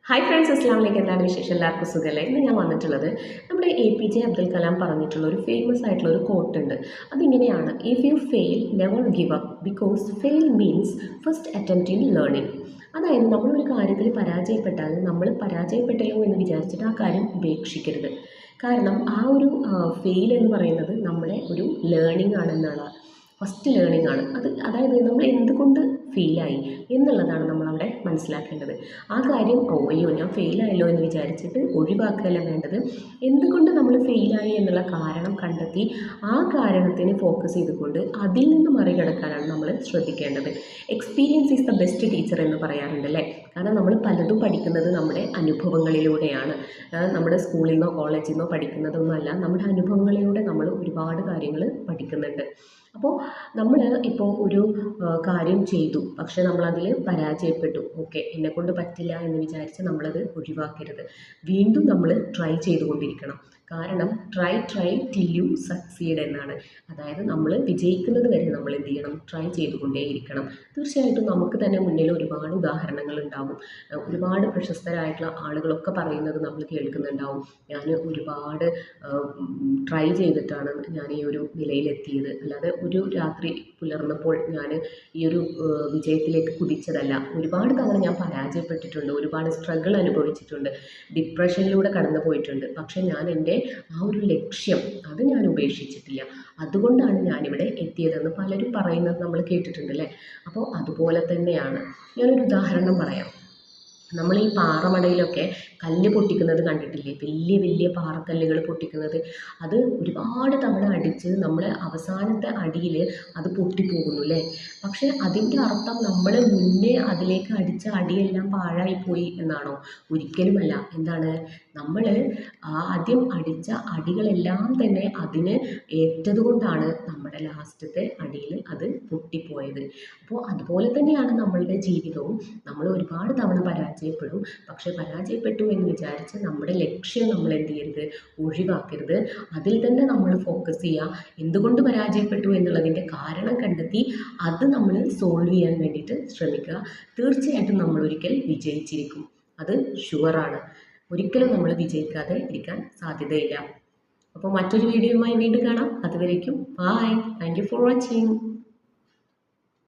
Hi friends, അസ്സാം വലൈക്കും. എന്താണ് വിശേഷം? എല്ലാവർക്കും സുഖമല്ലേ? ഇന്ന് ഞാൻ വന്നിട്ടുള്ളത് നമ്മുടെ APJ അബ്ദുൽ കലാം പറഞ്ഞിട്ടുള്ള ഒരു ഫേമസ് ആയിട്ടുള്ള ഒരു കോട്ട് ഉണ്ട്. അതിങ്ങനെയാണ്: if you fail never give up, because fail means first attempt in learning. അതായത് നമ്മളൊരു കാര്യത്തിൽ പരാജയപ്പെട്ടാൽ നമ്മൾ പരാജയപ്പെട്ടല്ലോ എന്ന് വിചാരിച്ചിട്ട് ആ കാര്യം ഉപേക്ഷിക്കരുത്. കാരണം ആ ഒരു ഫെയിൽ എന്ന് പറയുന്നത് നമ്മുടെ ഒരു ലേണിംഗ് ആണെന്നാണ്, ഫസ്റ്റ് ലേണിംഗ് ആണ് അത്. അതായത് നമ്മൾ എന്തുകൊണ്ട് ഫെയിലായി എന്നുള്ളതാണ് നമ്മളവിടെ മനസ്സിലാക്കേണ്ടത്. ആ കാര്യം അയ്യോ ഞാൻ ഫെയിലായല്ലോ എന്ന് വിചാരിച്ചിട്ട് ഒഴിവാക്കുകയല്ല വേണ്ടത്. എന്തുകൊണ്ട് നമ്മൾ ഫെയിലായി എന്നുള്ള കാരണം കണ്ടെത്തി ആ കാരണത്തിന് ഫോക്കസ് ചെയ്തുകൊണ്ട് അതിൽ നിന്ന് മറികടക്കാനാണ് നമ്മൾ ശ്രദ്ധിക്കേണ്ടത്. Experience is the best teacher എന്ന് പറയാറുണ്ട് അല്ലേ? കാരണം നമ്മൾ പലതും പഠിക്കുന്നത് നമ്മുടെ അനുഭവങ്ങളിലൂടെയാണ്. നമ്മുടെ സ്കൂളിൽ നിന്നോ കോളേജിൽ നിന്നോ പഠിക്കുന്നതൊന്നുമല്ല, നമ്മുടെ അനുഭവങ്ങളിലൂടെ നമ്മൾ ഒരുപാട് കാര്യങ്ങൾ പഠിക്കുന്നുണ്ട്. അപ്പോൾ നമ്മൾ ഇപ്പോൾ ഒരു കാര്യം ചെയ്തു, പക്ഷേ നമ്മളതിൽ പരാജയപ്പെട്ടു. ഓക്കെ, എന്നെക്കൊണ്ട് പറ്റില്ല എന്ന് വിചാരിച്ച് നമ്മളത് ഒഴിവാക്കരുത്. വീണ്ടും നമ്മൾ ട്രൈ ചെയ്തുകൊണ്ടിരിക്കണം. കാരണം ട്രൈ ടിൽ യു സക്സീഡ് എന്നാണ്. അതായത് നമ്മൾ വിജയിക്കുന്നത് വരെ നമ്മൾ എന്ത് ചെയ്യണം? ട്രൈ ചെയ്തുകൊണ്ടേയിരിക്കണം. തീർച്ചയായിട്ടും നമുക്ക് തന്നെ മുന്നിൽ ഒരുപാട് ഉദാഹരണങ്ങൾ ഉണ്ടാവും. ഒരുപാട് പ്രശസ്തരായിട്ടുള്ള ആളുകളൊക്കെ പറയുന്നത് നമ്മൾ കേൾക്കുന്നുണ്ടാവും. ഞാൻ ഒരുപാട് ട്രൈ ചെയ്തിട്ടാണ് ഞാൻ ഈ ഒരു നിലയിലെത്തിയത്, അല്ലാതെ ഒരു രാത്രി പുലർന്നപ്പോൾ ഞാൻ ഈ ഒരു വിജയത്തിലേക്ക് കുതിച്ചതല്ല. ഒരുപാട് തവണ ഞാൻ പരാജയപ്പെട്ടിട്ടുണ്ട്, ഒരുപാട് സ്ട്രഗിൾ അനുഭവിച്ചിട്ടുണ്ട്, ഡിപ്രഷനിലൂടെ കടന്നു പോയിട്ടുണ്ട്. പക്ഷേ ഞാൻ എൻ്റെ ആ ഒരു ലക്ഷ്യം അത് ഞാൻ ഉപേക്ഷിച്ചിട്ടില്ല. അതുകൊണ്ടാണ് ഞാനിവിടെ എത്തിയതെന്ന് പലരും പറയുന്നത് നമ്മൾ കേട്ടിട്ടുണ്ട് അല്ലേ? അപ്പോൾ അതുപോലെ തന്നെയാണ്. ഞാനൊരു ഉദാഹരണം പറയാം. നമ്മൾ ഈ പാറമടയിലൊക്കെ കല്ല് പൊട്ടിക്കുന്നത് കണ്ടിട്ടില്ലേ? വലിയ വലിയ പാറക്കല്ലുകൾ പൊട്ടിക്കുന്നത്. അത് ഒരുപാട് തവണ അടിച്ച് നമ്മൾ അവസാനത്തെ അടിയിൽ അത് പൊട്ടിപ്പോകുന്നു അല്ലേ? പക്ഷേ അതിൻ്റെ അർത്ഥം നമ്മൾ മുന്നേ അതിലേക്ക് അടിച്ച അടിയെല്ലാം പാഴായിപ്പോയി എന്നാണോ? ഒരിക്കലുമല്ല. എന്താണ്? നമ്മൾ ആദ്യം അടിച്ച അടികളെല്ലാം തന്നെ അതിന് ഏറ്റതുകൊണ്ടാണ് നമ്മുടെ ലാസ്റ്റത്തെ അടിയിൽ അത് പൊട്ടിപ്പോയത്. അപ്പോൾ അതുപോലെ തന്നെയാണ് നമ്മളുടെ ജീവിതവും. നമ്മൾ ഒരുപാട് തവണ പരാജയപ്പെടും. പക്ഷേ പരാജയപ്പെട്ടു എന്ന് വിചാരിച്ച് നമ്മുടെ ലക്ഷ്യം നമ്മൾ എന്ത് ചെയ്യരുത്? ഒഴിവാക്കരുത്. അതിൽ തന്നെ നമ്മൾ ഫോക്കസ് ചെയ്യുക. എന്തുകൊണ്ട് പരാജയപ്പെട്ടു എന്നുള്ളതിൻ്റെ കാരണം കണ്ടെത്തി അത് നമ്മൾ സോൾവ് ചെയ്യാൻ വേണ്ടിയിട്ട് ശ്രമിക്കുക. തീർച്ചയായിട്ടും നമ്മൾ ഒരിക്കൽ വിജയിച്ചിരിക്കും, അത് ഷുവറാണ്. ഒരിക്കലും നമ്മൾ വിജയിക്കാതെ ഇരിക്കാൻ സാധ്യതയില്ല. അപ്പോൾ മറ്റൊരു വീഡിയോയുമായി വീണ്ടും കാണാം. അതുവരേക്കും bye. Thank you for watching.